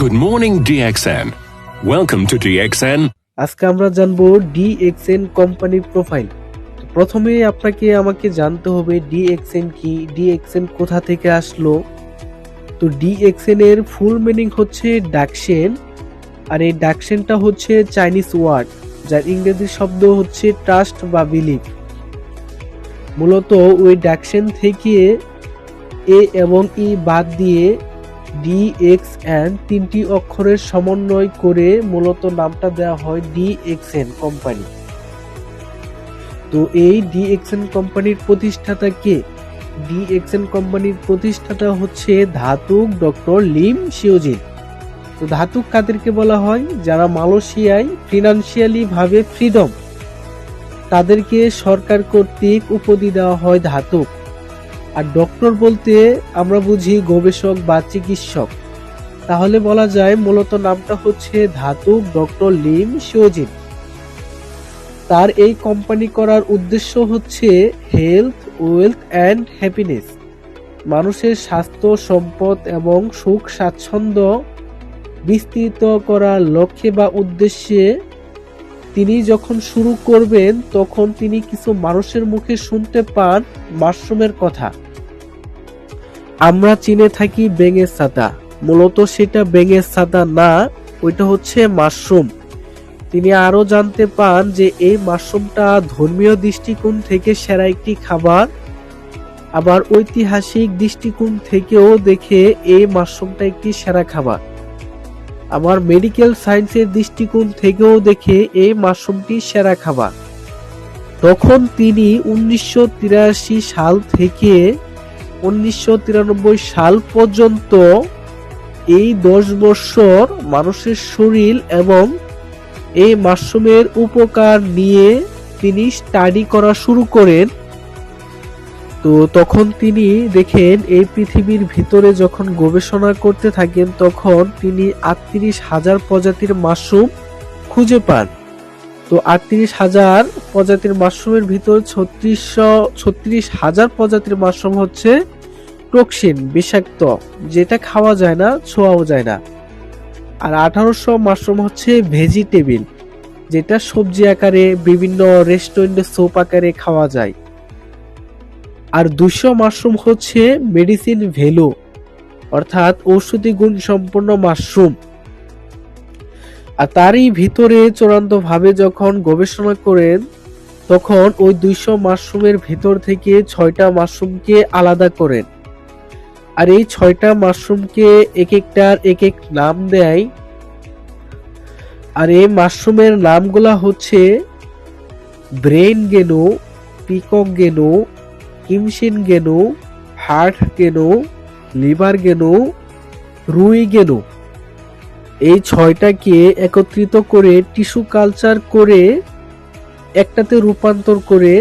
Good morning, DXN. Welcome to DXN. আজকে আমরা জানবো DXN কোম্পানির প্রোফাইল। প্রথমে আমাকে জানতে হবে DXN কি, DXN কোথা থেকে আসলো। তো DXN এর ফুল মিনিং হচ্ছে ডাকশেন, আর এই ডাকশেনটা হচ্ছে চাইনিজ ওয়ার্ড, যার ইংরেজি শব্দ হচ্ছে ট্রাস্ট বা বিলিভ। মূলত ওই ডাকশেন থেকে এ এবং ই বাদ দিয়ে DXN তিনটি অক্ষরের সমন্বয় করে মূলত নামটা দেওয়া হয় DXN কোম্পানি। তো এই DXN কোম্পানির প্রতিষ্ঠাতা কে? DXN কোম্পানির প্রতিষ্ঠাতা হচ্ছে ধাতুক ডক্টর লিম শিওজিন। তো ধাতুক কাদেরকে বলা হয়? যারা মালয়েশিয়ায় ফিনান্সিয়ালি ভাবে ফ্রিডম, তাদেরকে সরকার কর্তৃক উপাধি দেওয়া হয় ধাতুক। আর ডক্টর বলতে আমরা বুঝি গবেষক বা চিকিৎসক, তাহলে বলা যায় মূলত নামটা হচ্ছে ধাতুক ডক্টর লিম শিওজিন। তার এই কোম্পানি করার উদ্দেশ্য হচ্ছে হেলথ, ওয়েলথ অ্যান্ড হ্যাপিনেস, মানুষের স্বাস্থ্য, সম্পদ এবং সুখ স্বাচ্ছন্দ্য বিস্তৃত করার লক্ষ্যে বা উদ্দেশ্যে তিনি যখন শুরু করবেন তখন তিনি কিছু মানুষের মুখে শুনতে পান মাশরুমের কথা। আমরা চিনে থাকি ব্যাঙের ছাতা, মূলত সেটা ব্যাঙের ছাতা না, ওইটা হচ্ছে মাশরুম। তিনি আরো জানতে পান যে এই মাশরুমটা ধর্মীয় দৃষ্টিকোণ থেকে সেরা একটি খাবার, আবার ঐতিহাসিক দৃষ্টিকোণ থেকেও দেখে এই মাশরুমটা একটি সেরা খাবার, আবার মেডিকেল সায়েন্সের দৃষ্টিকোণ থেকেও দেখে এই মাশরুমটি সেরা খাবার। তখন তিনি 1983 সাল থেকে 1993 সাল পর্যন্ত এই 10 বছর মানুষের শরীর এবং এই মাশরুমের উপকার নিয়ে তিনি স্টাডি করা শুরু করেন। তো তখন তিনি দেখেন এই পৃথিবীর ভিতরে যখন গবেষণা করতে থাকেন তখন তিনি 38,000 প্রজাতির মাশরুম খুঁজে পান। তো 38,000 প্রজাতির মাশরুমের ভিতর 36,000 প্রজাতির মাশরুম হচ্ছে টক্সিন, বিষাক্ত, যেটা খাওয়া যায় না, ছোঁয়াও যায় না। আর 1800 মাশরুম হচ্ছে ভেজিটেবল, যেটা সবজি আকারে বিভিন্ন রেস্টুরেন্টে স্যুপ আকারে খাওয়া যায়। আর 200 মাশরুম হচ্ছে মেডিসিন ভ্যালু, অর্থাৎ ঔষধি গুণ সম্পন্ন মাশরুম। আর তারই ভিতরে চূড়ান্তভাবে যখন গবেষণা করেন তখন ওই 200 মাশরুমের ভিতর থেকে 6টা মাশরুমকে আলাদা করেন। আর এই 6টা মাশরুমকে এক একটার এক এক নাম দেয়। আর এই মাশরুমের নামগুলা হচ্ছে ব্রেন গেনো, পিকক গেনো, কিমসিন গেনো, হার্ট গেনো, লিভার গেনো, রুই গেনো। এই 6টাকে একত্রিত করে টিস্যু কালচার করে একটাতে রূপান্তর করে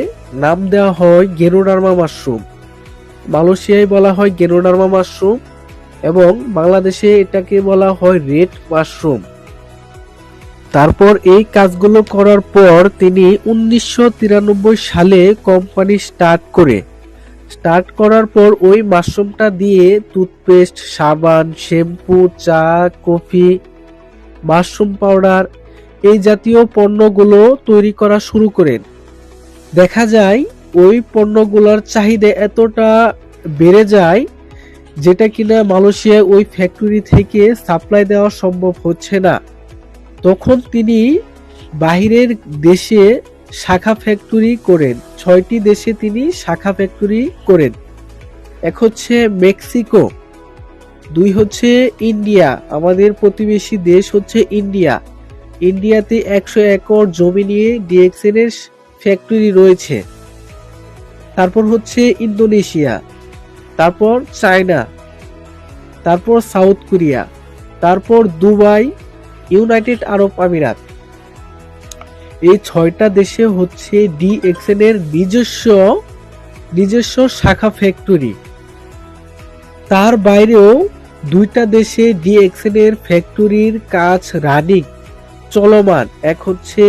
নাম দেওয়া হয় গেনোডার্মা মাশরুম। মালয়েশিয়ায় বলা হয় গেনোডার্মা মাশরুম এবং বাংলাদেশে এটাকে বলা হয় রেড মাশরুম। তারপর এই কাজগুলো করার পর তিনি 1993 সালে কোম্পানি স্টার্ট করার পর ওই মাশরুমটা দিয়ে টুথপেস্ট, সাবান, শ্যাম্পু, চা, কফি, মাশরুম পাউডার এই জাতীয় পণ্যগুলো তৈরি করা শুরু করেন। দেখা যায় ওই পণ্যগুলোর চাহিদা এতটা বেড়ে যায় যেটা কিনা মালয়েশিয়ায় ওই ফ্যাক্টরি থেকে সাপ্লাই দেওয়া সম্ভব হচ্ছে না। তখন তিনি বাহিরের দেশে শাখা ফ্যাক্টরি করেন। 6টি দেশে তিনি শাখা ফ্যাক্টরি করেন। এক হচ্ছে মেক্সিকো, 2 হচ্ছে ইন্ডিয়া, আমাদের প্রতিবেশী দেশ হচ্ছে ইন্ডিয়া। ইন্ডিয়াতে 100 একর জমি নিয়ে DXN এর ফ্যাক্টরি রয়েছে। তারপর হচ্ছে ইন্দোনেশিয়া, তারপর চায়না, তারপর সাউথ কোরিয়া, তারপর দুবাই, ইউনাইটেড আরব আমিরাত। এই 6টা দেশে হচ্ছে DXN এর নিজস্ব শাখা ফ্যাক্টরি। তার বাইরেও 2টা দেশে DXN এর ফ্যাক্টরির কাজ রানিং, চলমান। এক হচ্ছে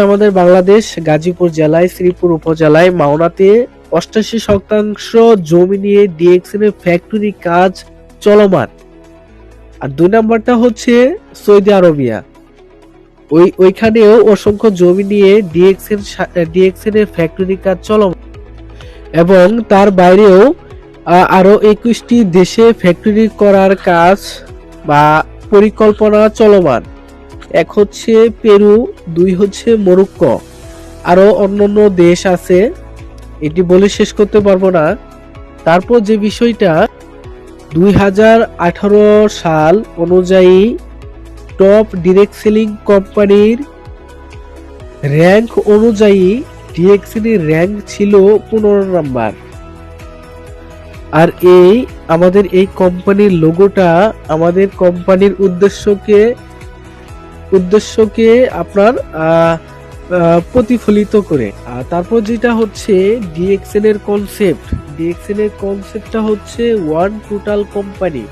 আমাদের বাংলাদেশ গাজীপুর জেলায় শ্রীপুর উপজেলায় মাওনাতে 88% জমি নিয়ে DXN এর ফ্যাক্টরি কাজ চলমান। আর 2 নাম্বারটা হচ্ছে সৌদি আরবিয়া, ওইখানেও অসংখ্য জমি নিয়ে ডিএক্সএন এর ফ্যাক্টরি কাজ চলমান এবং তার বাইরেও আরো 21টি দেশে ফ্যাক্টরি করার কাজ বা পরিকল্পনা চলমান। 1 হচ্ছে পেরু, 2 হচ্ছে মরক্কো, আরো অন্যান্য দেশ আছে, এটি বলে শেষ করতে পারবো না। তারপর যে বিষয়টা 2018 সাল অনুযায়ী টপ ডিরেক্ট সেলিং কোম্পানির র্যাঙ্ক অনুযায়ী ডিএক্সএন এর র্যাঙ্ক ছিল 15 নাম্বার। আর আমাদের এই কোম্পানির লোগোটা আমাদের কোম্পানির উদ্দেশ্যকে আপনার প্রতিফলিত করে। তারপর যেটা হচ্ছে ডিএক্সএন এর কনসেপ্টটা হচ্ছে ওয়ান টোটাল কোম্পানি,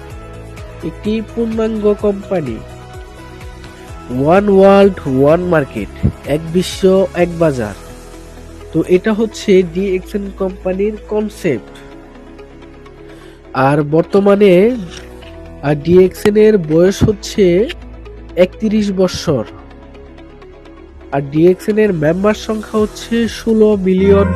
একটি পূর্ণাঙ্গ company, one world one market, এক বিশ্ব এক বাজার। তো এটা হচ্ছে ডিএক্সএন কোম্পানির কনসেপ্ট। আর বর্তমানে ডিএক্সএন এর বয়স হচ্ছে 31 বছর। আর ডিএক্সএন এর মেম্বার সংখ্যা হচ্ছে 16 মিলিয়ন।